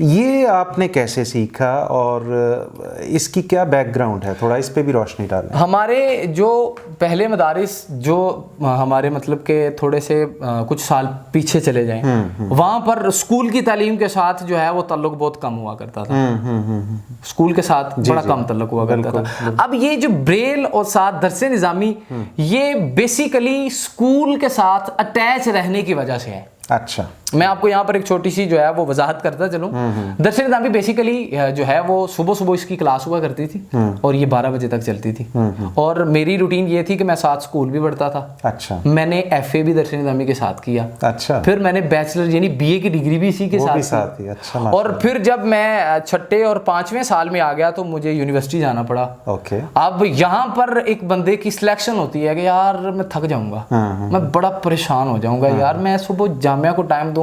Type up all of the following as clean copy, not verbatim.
یہ آپ نے کیسے سیکھا اور اس کی کیا بیک گراؤنڈ ہے؟ تھوڑا اس پہ بھی روشنی ڈالیں. ہمارے جو پہلے مدارس جو ہمارے مطلب کہ تھوڑے سے کچھ سال پیچھے چلے جائیں, وہاں پر اسکول کی تعلیم کے ساتھ جو ہے وہ تعلق بہت کم ہوا کرتا تھا. اسکول کے ساتھ بڑا کم تعلق ہوا کرتا تھا. اب یہ جو بریل اور ساتھ درس نظامی, یہ بیسیکلی اسکول کے ساتھ اٹیچ رہنے کی وجہ سے ہے. اچھا, میں آپ کو یہاں پر ایک چھوٹی سی جو ہے وہ وضاحت کرتا چلوں. درس نظامی بیسیکلی جو ہے وہ صبح اس کی کلاس ہوا کرتی تھی اور یہ 12 بجے تک چلتی تھی, اور میری روٹین یہ تھی کہ میں ساتھ اسکول بھی پڑھتا تھا. اچھا, میں نے ایف اے بھی درس نظامی کے ساتھ کیا. اچھا, پھر میں نے بیچلر یعنی بی اے کی ڈگری بھی اسی کے ساتھ کی. اچھا, اور پھر جب میں 6 اور 5ویں سال میں آ گیا تو مجھے یونیورسٹی جانا پڑا. اوکے, اب یہاں پر ایک بندے کی سلیکشن ہوتی ہے کہ یار میں تھک جاؤں گا, میں بڑا پریشان ہو جاؤں گا, یار میں صبح جامعہ کو ٹائم دوں,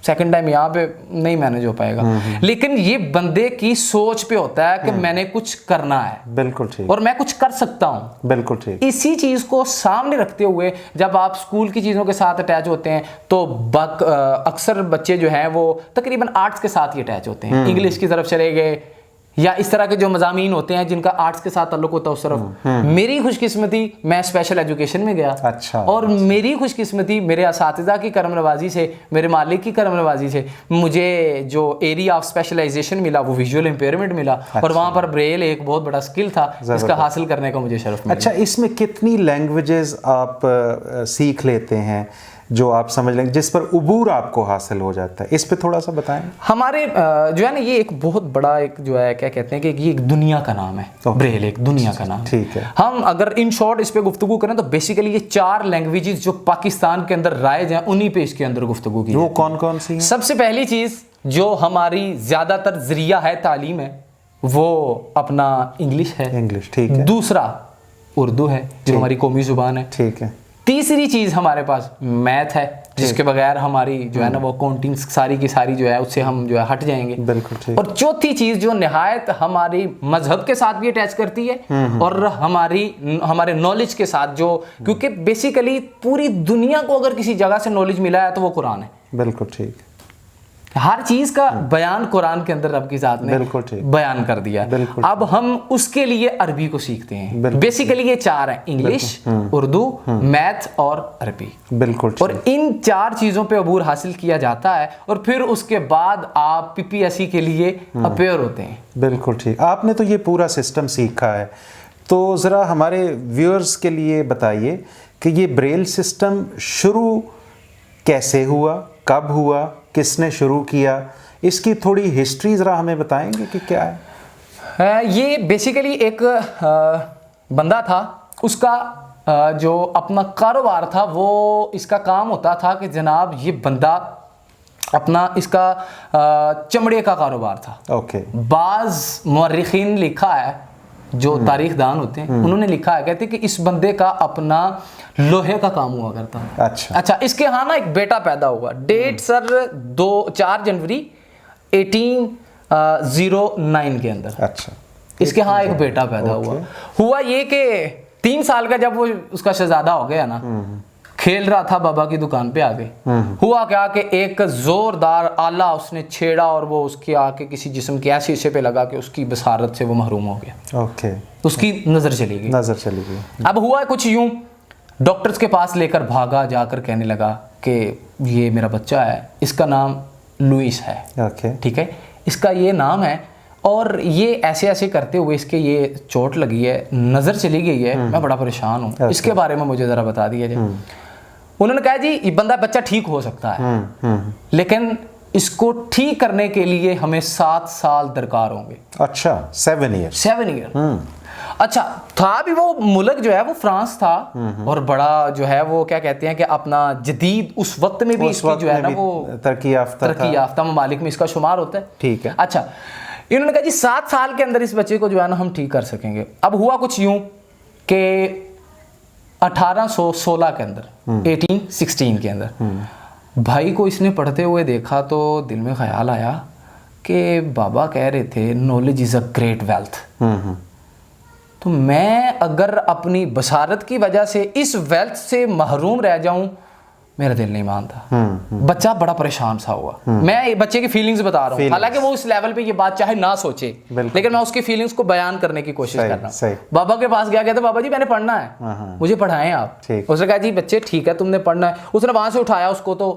سیکنڈ ٹائم یہاں پہ نہیں مینج ہو پائے گا. لیکن یہ بندے کی سوچ پہ ہوتا ہے کہ میں نے کچھ کرنا ہے, بالکل ٹھیک, اور میں کچھ کر سکتا ہوں. بالکل ٹھیک. اسی چیز کو سامنے رکھتے ہوئے جب آپ اسکول کی چیزوں کے ساتھ اٹیچ ہوتے ہیں تو اکثر بچے جو ہیں وہ تقریباً آرٹس کے ساتھ ہی اٹیچ ہوتے ہیں. انگلش کی طرف چلے گئے یا اس طرح کے جو مضامین ہوتے ہیں جن کا آرٹس کے ساتھ تعلق ہوتا ہے اس طرف. میری خوش قسمتی میں اسپیشل ایجوکیشن میں گیا. اچھا, اور میری خوش قسمتی میرے اساتذہ کی کرم نوازی سے, میرے مالک کی کرم نوازی سے مجھے جو ایریا آف اسپیشلائزیشن ملا وہ ویژول امپیئرمنٹ ملا. اور وہاں پر بریل ایک بہت بڑا اسکل تھا جس کا حاصل کرنے کا مجھے شرف ملا. اچھا, اس میں کتنی لینگویجز آپ سیکھ لیتے ہیں جو آپ سمجھ لیں جس پر عبور آپ کو حاصل ہو جاتا ہے؟ اس پہ تھوڑا سا بتائیں. ہمارے جو ہے نا یہ ایک بہت بڑا ایک جو ہے کیا کہتے ہیں کہ یہ ایک دنیا کا نام ہے. بریل ایک دنیا کا نام. ٹھیک ہے. ہم اگر ان شارٹ اس پہ گفتگو کریں تو بیسیکلی یہ 4 لینگویجز جو پاکستان کے اندر رائج ہیں انہی پہ اس کے اندر گفتگو کی. وہ کون کون سی ہیں؟ سب سے پہلی چیز جو ہماری زیادہ تر ذریعہ ہے تعلیم ہے وہ اپنا انگلش ہے. انگلش, ٹھیک ہے. دوسرا اردو ہے جو ہماری قومی زبان ہے. ٹھیک ہے. تیسری چیز ہمارے پاس میتھ ہے جس کے بغیر ہماری جو ہے نا وہ کاؤنٹنگ ساری کی ساری جو ہے اس سے ہم جو ہے ہٹ جائیں گے. بالکل ٹھیک. اور چوتھی چیز جو نہایت ہماری مذہب کے ساتھ بھی اٹیچ کرتی ہے اور ہمارے نالج کے ساتھ, جو کیونکہ بیسیکلی پوری دنیا کو اگر کسی جگہ سے نالج ملا ہے تو وہ قرآن ہے. بالکل ٹھیک. ہر چیز کا بیان قرآن کے اندر رب کی ذات نے بیان کر دیا. اب ہم اس کے لیے عربی کو سیکھتے ہیں. بیسیکلی یہ 4 ہیں, انگلش, اردو, میتھ اور عربی. بالکل. اور ان 4 چیزوں پہ عبور حاصل کیا جاتا ہے اور پھر اس کے بعد آپ پی پی ایس سی کے لیے اپیئر ہوتے ہیں. بالکل ٹھیک. آپ نے تو یہ پورا سسٹم سیکھا ہے, تو ذرا ہمارے ویورز کے لیے بتائیے کہ یہ بریل سسٹم شروع کیسے ہوا, کب ہوا, کس نے شروع کیا, اس کی تھوڑی ہسٹری ذرا ہمیں بتائیں گے کہ کیا ہے؟ یہ بیسیکلی ایک بندہ تھا, اس کا جو اپنا کاروبار تھا وہ اس کا کام ہوتا تھا کہ جناب یہ بندہ اپنا اس کا چمڑے کا کاروبار تھا. اوکے. بعض مورخین لکھا ہے جو تاریخ دان ہوتے ہیں انہوں نے لکھا ہے, کہتے ہیں کہ اس بندے کا اپنا لوہے کا کام ہوا کرتا ہے. اچھا, اس کے ہاں نا ایک بیٹا پیدا ہوا. ڈیٹ سر 4 جنوری 1809 کے اندر. اچھا, اس کے ہاں ایک بیٹا پیدا ہوا یہ کہ 3 سال کا جب وہ اس کا شہزادہ ہو گیا نا, کھیل رہا تھا بابا کی دکان پہ آگے, ہوا کیا کہ ایک زوردار آلہ اس نے چھیڑا اور وہ اس کے آ کے کسی جسم کے ایسے حصے پہ لگا کہ اس کی بصارت سے وہ محروم ہو گیا. اوکے. اس کی نظر چلی گئی. اب ہوا کچھ یوں, ڈاکٹرز کے پاس لے کر بھاگا, جا کر کہنے لگا کہ یہ میرا بچہ ہے, اس کا نام لوئس ہے. ٹھیک ہے, اس کا یہ نام ہے اور یہ ایسے ایسے کرتے ہوئے اس کے یہ چوٹ لگی ہے, نظر چلی گئی ہے, میں بڑا پریشان ہوں, اس کے بارے میں مجھے ذرا بتا دیا جائے. انہوں نے کہا جی یہ بچہ ٹھیک ہو سکتا ہے لیکن اس کو ٹھیک کرنے کے لیے ہمیں 7 سال درکار ہوں گے. اچھا, 7 ایئر. اچھا, تھا بھی وہ ملک جو ہے وہ فرانس تھا اور بڑا جو ہے وہ کیا کہتے ہیں کہ اپنا جدید اس وقت میں بھی اس کی جو ہے نا وہ ترقی یافتہ ممالک میں اس کا شمار ہوتا ہے. ٹھیک ہے. اچھا, انہوں نے کہا جی 7 سال کے اندر اس بچے کو جو ہے نا ہم ٹھیک کر سکیں گے. اب ہوا کچھ یوں کہ 1816 کے اندر 1816 کے اندر بھائی کو اس نے پڑھتے ہوئے دیکھا تو دل میں خیال آیا کہ بابا کہہ رہے تھے knowledge is a great wealth, تو میں اگر اپنی بصارت کی وجہ سے اس ویلتھ سے محروم رہ جاؤں میرا دل نہیں مانتا. بچہ بڑا پریشان سا ہوا. میں بچے کی فیلنگز بتا رہا ہوں, حالانکہ وہ اس لیول پہ یہ بات چاہے نہ سوچے, لیکن میں اس کی فیلنگز کو بیان کرنے کی کوشش کر رہا ہوں. بابا کے پاس گیا, کہتا بابا جی میں نے پڑھنا ہے, مجھے پڑھائیں آپ. اس نے کہا جی بچے ٹھیک ہے تم نے پڑھنا ہے. اس نے وہاں سے اٹھایا اس کو تو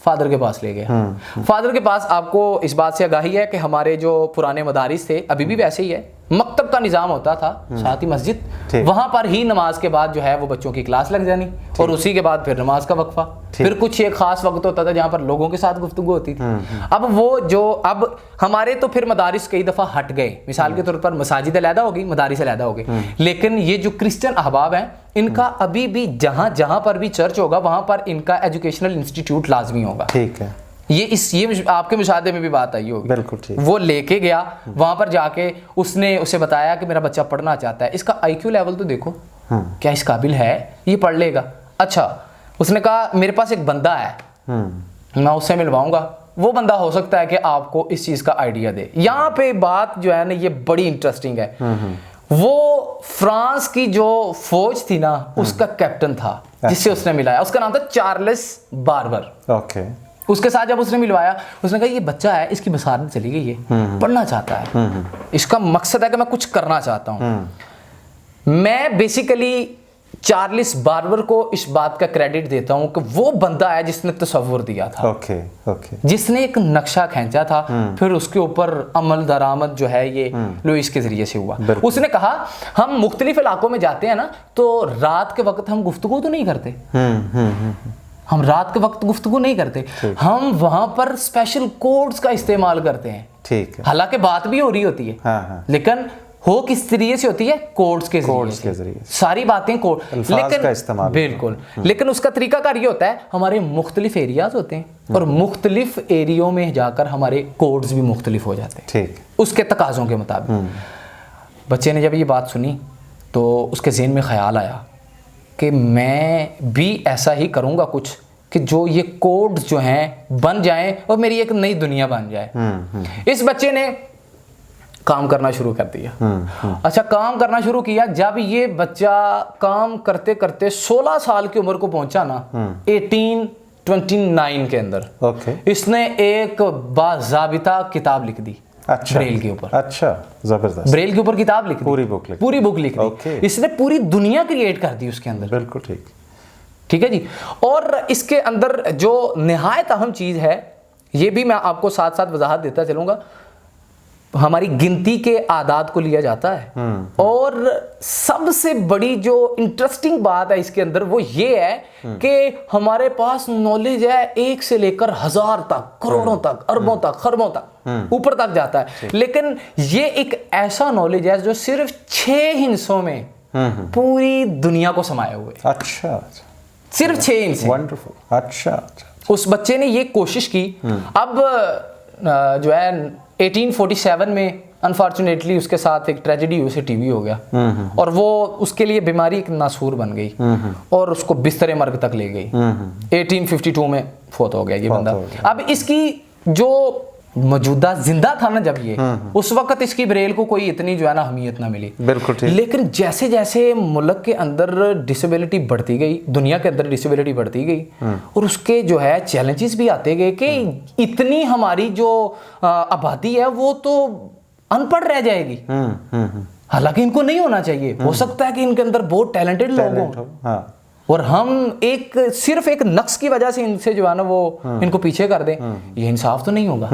فادر کے پاس لے گیا. فادر کے پاس آپ کو اس بات سے آگاہی ہے کہ ہمارے جو پرانے مدارس تھے, ابھی بھی ویسے ہی ہے, مکتب کا نظام ہوتا تھا ساتھ ہی مسجد, وہاں پر ہی نماز کے بعد جو ہے وہ بچوں کی کلاس لگ جانی, اور اسی کے بعد پھر نماز کا وقفہ, پھر کچھ ایک خاص وقت ہوتا تھا جہاں پر لوگوں کے ساتھ گفتگو ہوتی تھی. اب وہ جو اب ہمارے تو پھر مدارس کئی دفعہ ہٹ گئے, مثال کے طور پر مساجد علیحدہ ہوگی, مدارس علیحدہ ہو گئے, لیکن یہ جو کرسچن احباب ہیں ان کا ابھی بھی جہاں جہاں پر بھی چرچ ہوگا وہاں پر ان کا ایجوکیشنل انسٹیٹیوٹ لازمی ہوگا. ٹھیک ہے, یہ آپ کے مشاہدے میں بھی بات آئی ہوگی. بالکل ٹھیک. وہ لے کے گیا وہاں پر جا کے اس نے اسے بتایا کہ میرا بچہ پڑھنا چاہتا ہے, اس کا آئی کیو لیول تو دیکھو کیا اس قابل ہے, یہ پڑھ لے گا. اچھا, اس نے کہا میرے پاس ایک بندہ ہے, میں اس سے ملواؤں گا, وہ بندہ ہو سکتا ہے کہ آپ کو اس چیز کا آئیڈیا دے. یہاں پہ بات جو ہے نا یہ بڑی انٹرسٹنگ ہے. وہ فرانس کی جو فوج تھی نا اس کا کیپٹن تھا جس سے اس نے ملایا, اس کا نام تھا چارلس باربر. اوکے, اس کے ساتھ جب اس نے ملوایا اس نے کہا یہ بچہ ہے, اس کی بصارت چلی گئی ہے, پڑھنا چاہتا ہے, اس کا مقصد ہے کہ میں کچھ کرنا چاہتا ہوں. میں بیسیکلی چارلس باربر کو اس بات کا کریڈٹ دیتا ہوں کہ وہ بندہ ہے جس نے تصور دیا تھا, جس نے ایک نقشہ کھینچا تھا, پھر اس کے اوپر عمل درآمد جو ہے یہ لوئس کے ذریعے سے ہوا. اس نے کہا ہم مختلف علاقوں میں جاتے ہیں نا تو رات کے وقت ہم گفتگو تو نہیں کرتے, ہم رات کے وقت گفتگو نہیں کرتے, ہم وہاں پر اسپیشل کوڈز کا استعمال کرتے ہیں. ٹھیک ہے, حالانکہ بات بھی ہو رہی ہوتی ہے لیکن ہو کس طریقے سے ہوتی ہے, کوڈز کے ذریعے ساری باتیں کوڈ, لیکن بالکل, لیکن اس کا طریقہ کار یہ ہوتا ہے ہمارے مختلف ایریاز ہوتے ہیں اور مختلف ایریوں میں جا کر ہمارے کوڈز بھی مختلف ہو جاتے ہیں اس کے تقاضوں کے مطابق. بچے نے جب یہ بات سنی تو اس کے ذہن میں خیال آیا کہ میں بھی ایسا ہی کروں گا کچھ کہ جو یہ کوڈز جو ہیں بن جائیں اور میری ایک نئی دنیا بن جائے. اس بچے نے کام کرنا شروع کر دیا. اچھا, کام کرنا شروع کیا. جب یہ بچہ کام کرتے کرتے 16 سال کی عمر کو پہنچا نا, 1829 کے اندر, اس نے ایک باضابطہ کتاب لکھ دی بریل کے اوپر. اچھا, زبردست. بریل کے اوپر کتاب لکھ دی, پوری بک لکھ دی. اس نے پوری دنیا کریٹ کر دی اس کے اندر. بالکل ٹھیک, ٹھیک ہے جی. اور اس کے اندر جو نہایت اہم چیز ہے, یہ بھی میں آپ کو ساتھ ساتھ وضاحت دیتا چلوں گا, ہماری گنتی کے اعداد کو لیا جاتا ہے, اور سب سے بڑی جو انٹرسٹنگ بات ہے اس کے اندر وہ یہ ہے کہ ہمارے پاس نالج ہے 1 سے لے کر 1000 تک, کروڑوں تک, اربوں تک, خربوں تک, اوپر تک جاتا ہے. لیکن یہ ایک ایسا نالج ہے جو صرف 6 ہندسوں میں پوری دنیا کو سمائے ہوئے. اچھا, صرف 6 ہندسے. ونڈرفل. اچھا, اس بچے نے یہ کوشش کی. اب جو ہے 1847 میں انفارچونیٹلی اس کے ساتھ ایک ٹریجڈی ہوئی, اسے ٹی وی ہو گیا, اور وہ اس کے لیے بیماری ایک ناسور بن گئی اور اس کو بستر مرگ تک لے گئی. 1852 میں فوت ہو گیا یہ بندہ. اب اس کی جو موجودہ زندہ تھا نا جب یہ, اس وقت اس کی بریل کو کوئی اتنی جو ہے نا اہمیت نہ ملی. بالکل. لیکن جیسے جیسے ملک کے اندر ڈسیبلٹی بڑھتی گئی, دنیا کے اندر ڈسیبلٹی بڑھتی گئی, اور اس کے جو ہے چیلنجز بھی آتے گئے کہ اتنی ہماری جو آبادی ہے وہ تو ان پڑھ رہ جائے گی, حالانکہ ان کو نہیں ہونا چاہیے. ہو سکتا ہے کہ ان کے اندر بہت ٹیلنٹڈ لوگ ہوں اور ہم صرف ایک نقص کی وجہ سے ان سے جو ہے نا وہ ان کو پیچھے کر دیں. یہ انصاف تو نہیں ہوگا.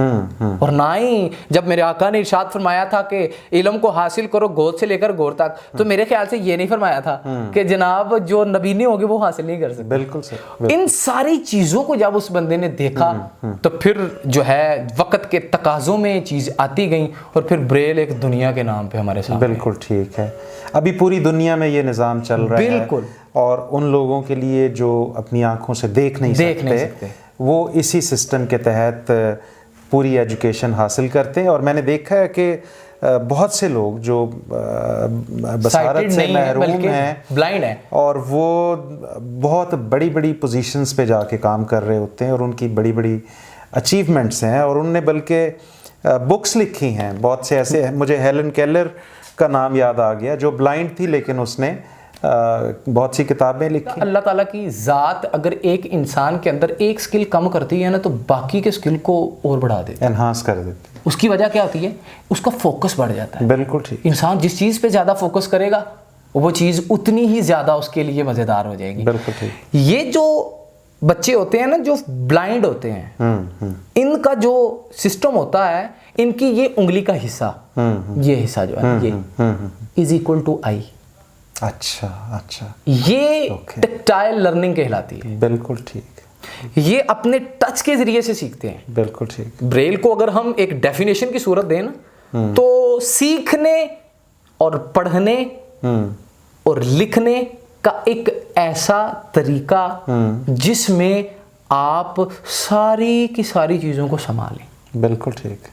اور نہ ہی جب میرے آقا نے ارشاد فرمایا تھا کہ علم کو حاصل کرو گود سے لے کر گور تک, تو میرے خیال سے یہ نہیں فرمایا تھا کہ جناب جو نبی نہیں ہوگے وہ حاصل نہیں کر سکتے. بالکل صحیح. ان ساری چیزوں کو جب اس بندے نے دیکھا تو پھر جو ہے وقت کے تقاضوں میں چیز آتی گئیں, اور پھر بریل ایک دنیا کے نام پہ ہمارے سامنے. بالکل ٹھیک ہے. ابھی پوری دنیا میں یہ نظام چل رہا ہے. بالکل. اور ان لوگوں کے لیے جو اپنی آنکھوں سے دیکھ نہیں سکتے وہ اسی سسٹم کے تحت پوری ایجوکیشن حاصل کرتے ہیں. اور میں نے دیکھا ہے کہ بہت سے لوگ جو بصارت سے محروم ہیں, بلائنڈ ہیں, اور وہ بہت بڑی بڑی پوزیشنز پہ جا کے کام کر رہے ہوتے ہیں, اور ان کی بڑی بڑی اچیومنٹس ہیں, اور انہوں نے بلکہ بکس لکھی ہیں بہت سے ایسے. مجھے ہیلن کیلر کا نام یاد آ گیا جو بلائنڈ تھی لیکن اس نے بہت سی کتابیں لکھی. اللہ تعالیٰ کی ذات اگر ایک انسان کے اندر ایک سکل کم کرتی ہے نا تو باقی کے سکل کو اور بڑھا دیتی ہے, انہانس کر دیتی ہے. اس کی وجہ کیا ہوتی ہے؟ اس کا فوکس بڑھ جاتا ہے. بالکل ٹھیک. انسان جس چیز پہ زیادہ فوکس کرے گا وہ چیز اتنی ہی زیادہ اس کے لیے مزیدار ہو جائے گی. بالکل ٹھیک. یہ جو بچے ہوتے ہیں نا جو بلائنڈ ہوتے ہیں, ان کا جو سسٹم ہوتا ہے, ان کی یہ انگلی کا حصہ, یہ حصہ جو ہے یہ از اکول ٹو آئی. اچھا اچھا, یہ ٹیکٹائل لرننگ کہلاتی ہے. بالکل ٹھیک. یہ اپنے ٹچ کے ذریعے سے سیکھتے ہیں. بالکل ٹھیک. بریل کو اگر ہم ایک ڈیفینیشن کی صورت دیں نا تو سیکھنے اور پڑھنے اور لکھنے کا ایک ایسا طریقہ جس میں آپ ساری کی ساری چیزوں کو سنبھالیں. بالکل ٹھیک.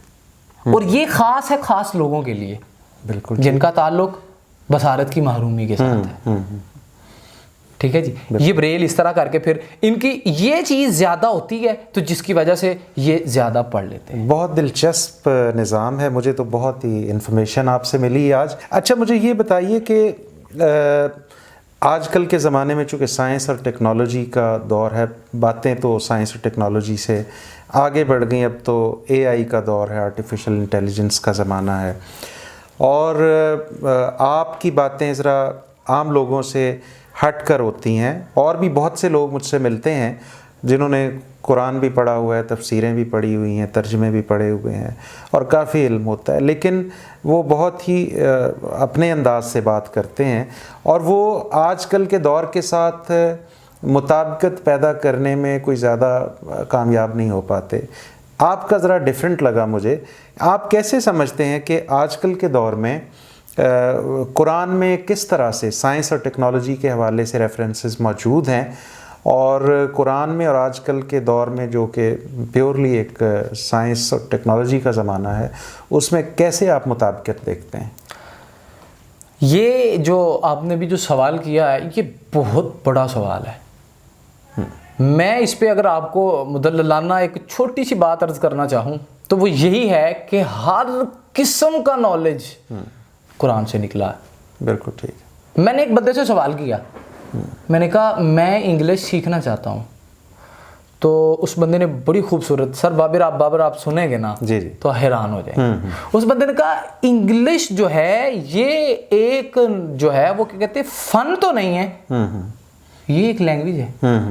اور یہ خاص ہے خاص لوگوں کے لیے, بالکل جن کا تعلق بصارت کی محرومی کے ساتھ ہے. ٹھیک ہے جی. یہ بریل اس طرح کر کے پھر ان کی یہ چیز زیادہ ہوتی ہے تو جس کی وجہ سے یہ زیادہ پڑھ لیتے ہیں. بہت دلچسپ نظام ہے, مجھے تو بہت ہی انفارمیشن آپ سے ملی آج. اچھا مجھے یہ بتائیے کہ آج کل کے زمانے میں چونکہ سائنس اور ٹیکنالوجی کا دور ہے, باتیں تو سائنس اور ٹیکنالوجی سے آگے بڑھ گئیں, اب تو اے آئی کا دور ہے, آرٹیفیشل انٹیلیجنس کا زمانہ ہے, اور آپ کی باتیں ذرا عام لوگوں سے ہٹ کر ہوتی ہیں. اور بھی بہت سے لوگ مجھ سے ملتے ہیں جنہوں نے قرآن بھی پڑھا ہوا ہے, تفسیریں بھی پڑھی ہوئی ہیں, ترجمے بھی پڑھے ہوئے ہیں اور کافی علم ہوتا ہے, لیکن وہ بہت ہی اپنے انداز سے بات کرتے ہیں اور وہ آج کل کے دور کے ساتھ مطابقت پیدا کرنے میں کوئی زیادہ کامیاب نہیں ہو پاتے. آپ کا ذرا ڈیفرنٹ لگا مجھے. آپ کیسے سمجھتے ہیں کہ آج کل کے دور میں قرآن میں کس طرح سے سائنس اور ٹیکنالوجی کے حوالے سے ریفرنسز موجود ہیں, اور قرآن میں اور آج کل کے دور میں جو کہ پیورلی ایک سائنس اور ٹیکنالوجی کا زمانہ ہے اس میں کیسے آپ مطابقت دیکھتے ہیں؟ یہ جو آپ نے بھی جو سوال کیا ہے یہ بہت بڑا سوال ہے. میں اس پہ اگر آپ کو مدللانہ ایک چھوٹی سی بات عرض کرنا چاہوں تو وہ یہی ہے کہ ہر قسم کا نالج قرآن سے نکلا ہے. بالکل ٹھیک. میں نے ایک بندے سے سوال کیا, میں نے کہا میں انگلش سیکھنا چاہتا ہوں, تو اس بندے نے بڑی خوبصورت, سر بابر آپ سنیں گے نا جی تو حیران ہو جائیں. اس بندے نے کہا انگلش جو ہے یہ ایک جو ہے وہ کیا کہتے ہیں فن تو نہیں ہے, یہ ایک لینگویج ہے.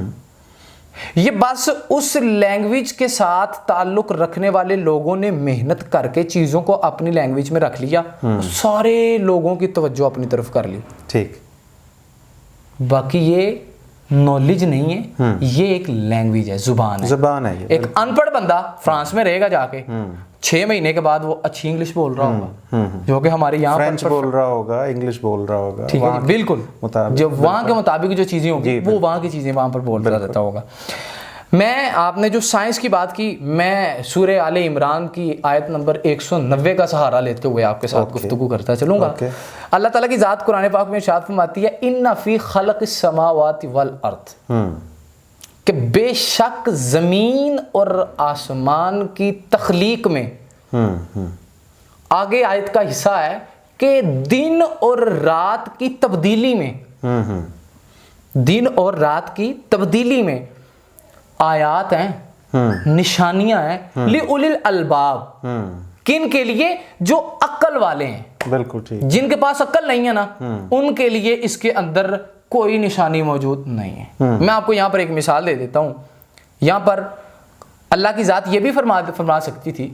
یہ بس اس لینگویج کے ساتھ تعلق رکھنے والے لوگوں نے محنت کر کے چیزوں کو اپنی لینگویج میں رکھ لیا, سارے لوگوں کی توجہ اپنی طرف کر لی. ٹھیک. باقی یہ نالج نہیں ہے, یہ ایک لینگویج ہے, زبان ہے. ایک ان پڑھ بندہ فرانس میں رہے گا جا کے 6 مہینے کے بعد وہ اچھی انگلش بول رہا ہوگا, جو کہ ہمارے یہاں فرینچ بول رہا ہوگا, انگلش بول رہا ہوگا, ٹھیک ہے بالکل, جو وہاں کے مطابق جو چیزیں ہوں گی وہ وہاں کی چیزیں وہاں پر بولتا رہتا ہوگا. میں آپ نے جو سائنس کی بات کی, میں سورہ آل عمران کی آیت نمبر 190 کا سہارا لیتے ہوئے آپ کے ساتھ گفتگو کرتا چلوں گا. اللہ تعالیٰ کی ذات قرآن پاک میں ارشاد فرماتی ہے ان فی خلق السماوات والارض, کہ بے شک زمین اور آسمان کی تخلیق میں, آگے آیت کا حصہ ہے کہ دن اور رات کی تبدیلی میں, دن اور رات کی تبدیلی میں آیات ہیں, نشانیاں ہیں, لِأُولِي الْأَلْبَابِ, کن کے لیے؟ جو عقل والے ہیں. بالکل ٹھیک. جن کے پاس عقل نہیں ہے نا ان کے لیے اس کے اندر کوئی نشانی موجود نہیں ہے. میں آپ کو یہاں پر ایک مثال دے دیتا ہوں. یہاں پر اللہ کی ذات یہ بھی فرما سکتی تھی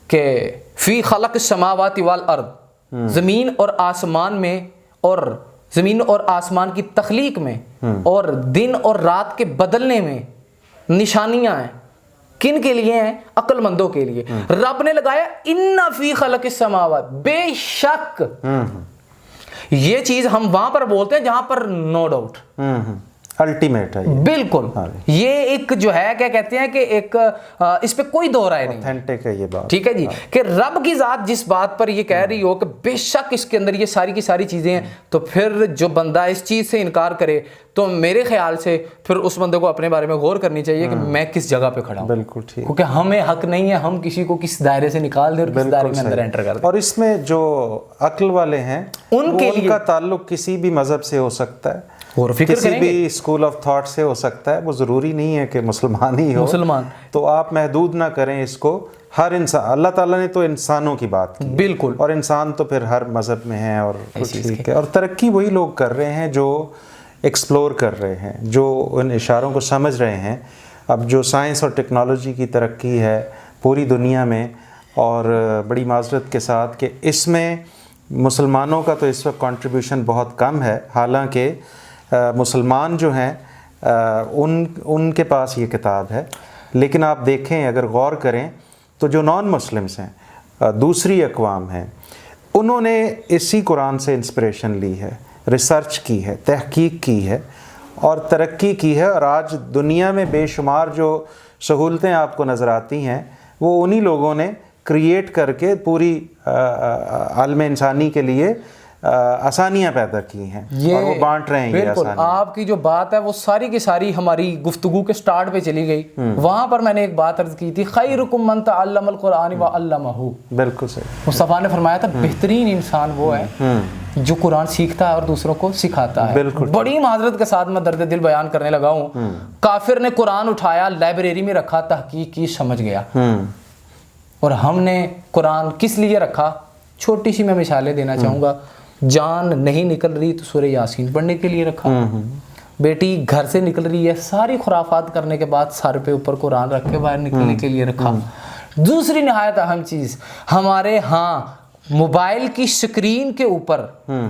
کہ فی خلق السماوات والارض, زمین اور آسمان میں اور زمین اور آسمان کی تخلیق میں اور دن اور رات کے بدلنے میں نشانیاں ہیں. کن کے لیے ہیں؟ عقل مندوں کے لیے. رب نے لگایا ان فی خلق السماوات, بے شک. یہ چیز ہم وہاں پر بولتے ہیں جہاں پر نو ڈاؤٹ, الٹیمیٹ ہے بالکل. یہ ایک جو ہے کیا کہتے ہیں کہ ایک اس پہ کوئی دو رائے نہیں, اوتھینٹک ہے یہ بات. ٹھیک ہے جی, کہ رب کی ذات جس بات پر یہ کہہ رہی ہو کہ بے شک اس کے اندر یہ ساری کی ساری چیزیں ہیں, تو پھر جو بندہ اس چیز سے انکار کرے تو میرے خیال سے پھر اس بندے کو اپنے بارے میں غور کرنی چاہیے کہ میں کس جگہ پہ کھڑا ہوں. بالکل ٹھیک, کیونکہ ہمیں حق نہیں ہے ہم کسی کو کس دائرے سے نکال دیں اور کس دائرے میں اندر انٹر کر دیں. اور اس میں جو عقل والے ہیں ان کا تعلق کسی بھی مذہب سے ہو سکتا ہے, کسی بھی اسکول آف تھاٹ سے ہو سکتا ہے, وہ ضروری نہیں ہے کہ مسلمان ہی ہو. تو آپ محدود نہ کریں اس کو, ہر انسان, اللہ تعالیٰ نے تو انسانوں کی بات کی بالکل, اور انسان تو پھر ہر مذہب میں ہے اور ٹھیک ہے. اور ترقی وہی لوگ کر رہے ہیں جو ایکسپلور کر رہے ہیں, جو ان اشاروں کو سمجھ رہے ہیں. اب جو سائنس اور ٹیکنالوجی کی ترقی ہے پوری دنیا میں, اور بڑی معذرت کے ساتھ کہ اس میں مسلمانوں کا تو اس وقت کنٹریبیوشن بہت کم ہے, حالانکہ مسلمان جو ہیں ان کے پاس یہ کتاب ہے. لیکن آپ دیکھیں, اگر غور کریں تو جو نان مسلمس ہیں, دوسری اقوام ہیں, انہوں نے اسی قرآن سے انسپریشن لی ہے, ریسرچ کی ہے, تحقیق کی ہے اور ترقی کی ہے. اور آج دنیا میں بے شمار جو سہولتیں آپ کو نظر آتی ہیں وہ انہی لوگوں نے کریٹ کر کے پوری عالم انسانی کے لیے آسانیاں پیدا کی ہیں, اور وہ بانٹ رہے ہیں یہ آسانیاں. آپ کی جو بات ہے وہ ساری کی ساری ہماری گفتگو کے سٹارٹ پہ چلی گئی. وہاں پر میں نے ایک بات عرض کی تھی, خیرکم من تعلم القرآن وعلمہ. بالکل صحیح. مصطفیٰ نے فرمایا تھا بہترین انسان وہ ہے جو قرآن سیکھتا ہے اور دوسروں کو سکھاتا ہے. بالکل. بڑی معذرت کے ساتھ میں درد دل بیان کرنے لگا ہوں, کافر نے قرآن اٹھایا, لائبریری میں رکھا, تحقیق کی, سمجھ گیا. اور ہم نے قرآن کس لیے رکھا؟ چھوٹی سی میں مثالیں دینا چاہوں گا. جان نہیں نکل رہی تو سورہ یاسین پڑھنے کے لیے رکھا. بیٹی گھر سے نکل رہی ہے, ساری خرافات کرنے کے بعد سر پہ اوپر قرآن رکھ کے باہر نکلنے کے لیے رکھا. دوسری نہایت اہم چیز, ہمارے ہاں موبائل کی سکرین کے اوپر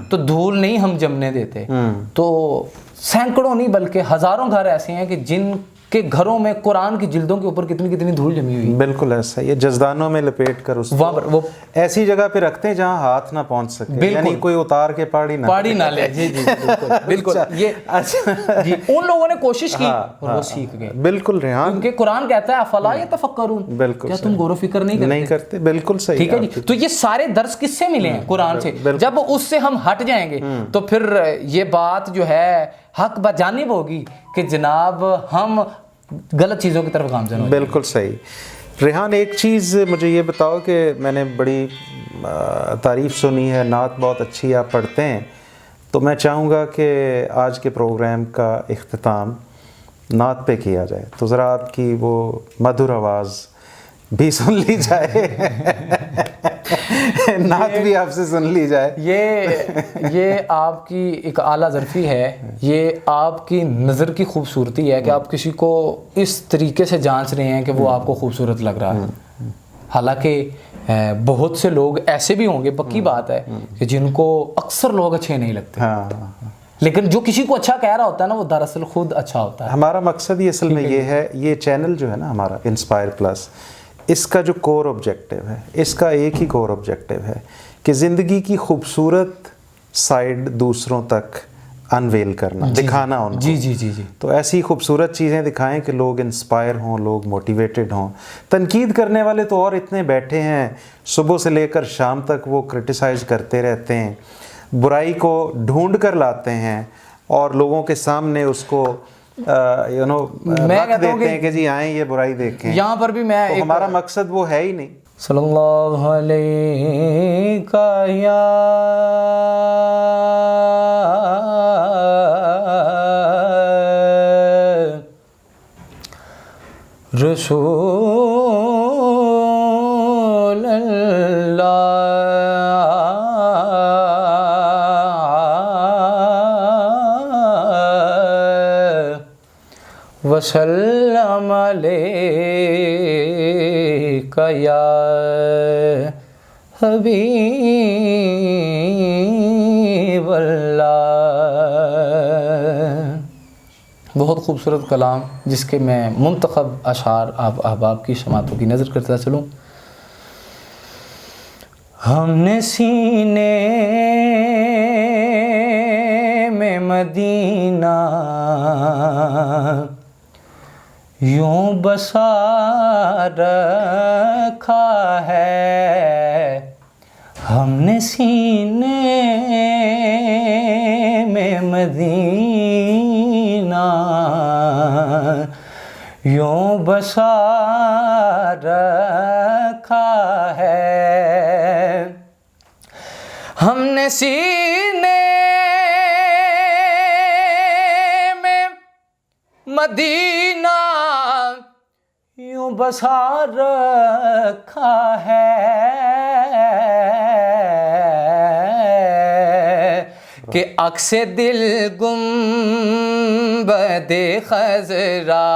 تو دھول نہیں ہم جمنے دیتے, تو سینکڑوں نہیں بلکہ ہزاروں گھر ایسے ہیں کہ جن کہ گھروں میں قرآن کی جلدوں کے اوپر کتنی کتنی دھول جمی ہوئی. بالکل ایسا, یہ جزدانوں میں لپیٹ کر اس وہ ایسی جگہ پہ رکھتے ہیں جہاں ہاتھ نہ پہنچ سکے, یعنی کوئی اتار کے پاڑی نہ لے. جی جی بالکل. یہ جی ان لوگوں نے کوشش کی اور وہ سیکھ گئے. بالکل ریحان, کیونکہ قرآن کہتا ہے افلا یتفکرون, بالکل, کیا تم غور و فکر نہیں کرتے. بالکل صحیح. ٹھیک ہے جی. تو یہ سارے درس کس سے ملے ہیں؟ قرآن سے. جب اس سے ہم ہٹ جائیں گے تو پھر یہ بات جو ہے حق بجانب ہوگی کہ جناب ہم غلط چیزوں کی طرف گامزن ہو. بالکل صحیح. ریحان, ایک چیز مجھے یہ بتاؤ کہ میں نے بڑی تعریف سنی ہے, نعت بہت اچھی آپ پڑھتے ہیں, تو میں چاہوں گا کہ آج کے پروگرام کا اختتام نعت پہ کیا جائے, تو ذرا آپ کی وہ مدھر آواز بھی سن لی جائے, نعت بھی آپ سے سن لی جائے. یہ آپ کی ایک اعلیٰ ظرفی ہے, یہ آپ کی نظر کی خوبصورتی ہے کہ آپ کسی کو اس طریقے سے جانچ رہے ہیں کہ وہ آپ کو خوبصورت لگ رہا ہے. حالانکہ بہت سے لوگ ایسے بھی ہوں گے, پکی بات ہے, کہ جن کو اکثر لوگ اچھے نہیں لگتے, لیکن جو کسی کو اچھا کہہ رہا ہوتا ہے نا وہ دراصل خود اچھا ہوتا ہے. ہمارا مقصد ہی اصل میں یہ ہے, یہ چینل جو ہے نا ہمارا انسپائر پلس, اس کا جو کور آبجیکٹو ہے, اس کا ایک ہی کور آبجیکٹو ہے کہ زندگی کی خوبصورت سائڈ دوسروں تک انویل کرنا, دکھانا ان کو. جی جی جی جی. تو ایسی خوبصورت چیزیں دکھائیں کہ لوگ انسپائر ہوں, لوگ موٹیویٹڈ ہوں. تنقید کرنے والے تو اور اتنے بیٹھے ہیں, صبح سے لے کر شام تک وہ کرٹیسائز کرتے رہتے ہیں, برائی کو ڈھونڈ کر لاتے ہیں اور لوگوں کے سامنے اس کو رکھ دیتے ہیں کہ جی آئیں یہ برائی دیکھیں. یہاں پر بھی میں ہمارا مقصد وہ ہے ہی نہیں. صلی اللہ علیہ یا رسول اللہ وسلم علیک یا حبیب اللہ. بہت خوبصورت کلام جس کے میں منتخب اشعار آپ احباب کی سماعتوں کی نظر کرتا چلوں. ہم نے سینے میں مدینہ یوں بسا رکھا ہے ہم نے سینے میں مدینہ یوں بسا رکھا ہے ہم نے سینے میں مدینہ یوں بسا رکھا ہے کہ عکس دل گنبد خضرا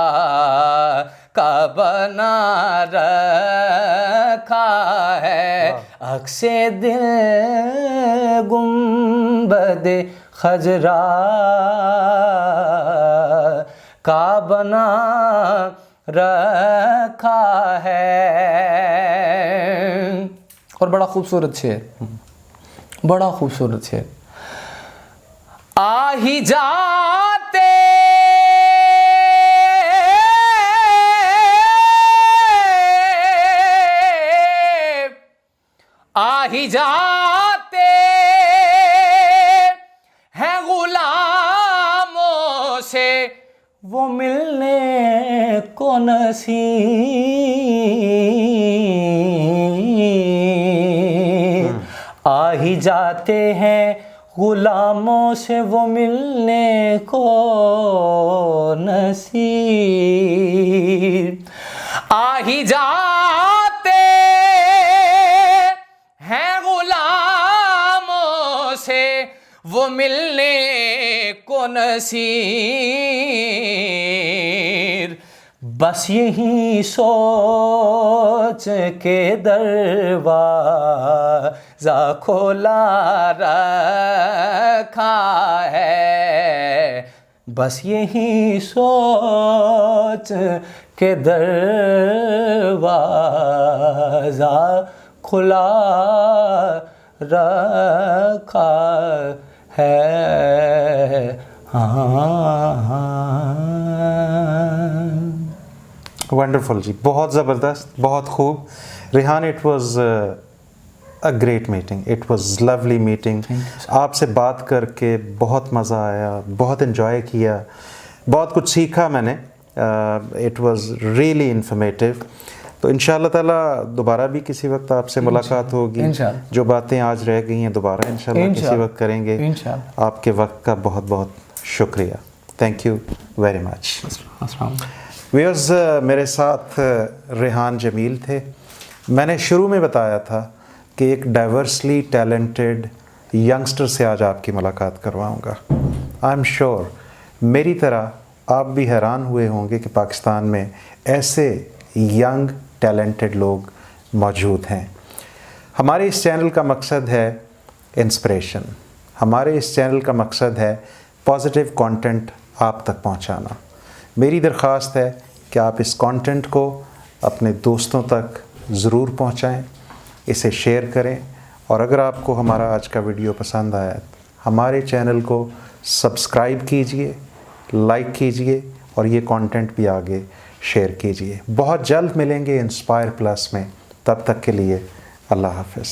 کا بنا رکھا ہے عکس دل گنبد خضرا کا بنا رکھا ہے. اور بڑا خوبصورت شعر، بڑا خوبصورت شعر. آ ہی جاتے آ ہی جاتے ہیں غلاموں سے وہ ملنے کو نصیب آ ہی جاتے ہیں غلاموں سے وہ ملنے کو نصیب آ ہی جاتے ہیں غلاموں سے وہ ملنے کو نصیب بس یہی سوچ کے دروازہ کھولا رکھا ہے بس یہی سوچ کے دروازہ کھلا رکھا ہے. ونڈرفل جی، بہت زبردست، بہت خوب. Rehan, it was a great meeting, it was lovely meeting. آپ سے بات کر کے بہت مزہ آیا، بہت انجوائے کیا، بہت کچھ سیکھا میں نے. It was really informative. تو ان شاء اللہ تعالیٰ دوبارہ بھی کسی وقت آپ سے ملاقات ہوگی. جو باتیں آج رہ گئی ہیں دوبارہ انشاءاللہ کسی وقت کریں گے. آپ کے وقت کا بہت بہت شکریہ. Thank you very much. Viewers, میرے ساتھ ریحان جمیل تھے. میں نے شروع میں بتایا تھا کہ ایک ڈائیورسلی ٹیلنٹڈ ینگسٹر سے آج آپ کی ملاقات کرواؤں گا. آئی ایم شیور میری طرح آپ بھی حیران ہوئے ہوں گے کہ پاکستان میں ایسے ینگ ٹیلنٹڈ لوگ موجود ہیں. ہمارے اس چینل کا مقصد ہے انسپریشن. ہمارے اس چینل کا مقصد ہے پازیٹیو کانٹینٹ آپ تک پہنچانا. میری درخواست ہے کہ آپ اس کانٹینٹ کو اپنے دوستوں تک ضرور پہنچائیں، اسے شیئر کریں، اور اگر آپ کو ہمارا آج کا ویڈیو پسند آیا ہمارے چینل کو سبسکرائب کیجئے، لائک کیجئے، اور یہ کانٹینٹ بھی آگے شیئر کیجئے. بہت جلد ملیں گے انسپائر پلس میں. تب تک کے لیے اللہ حافظ.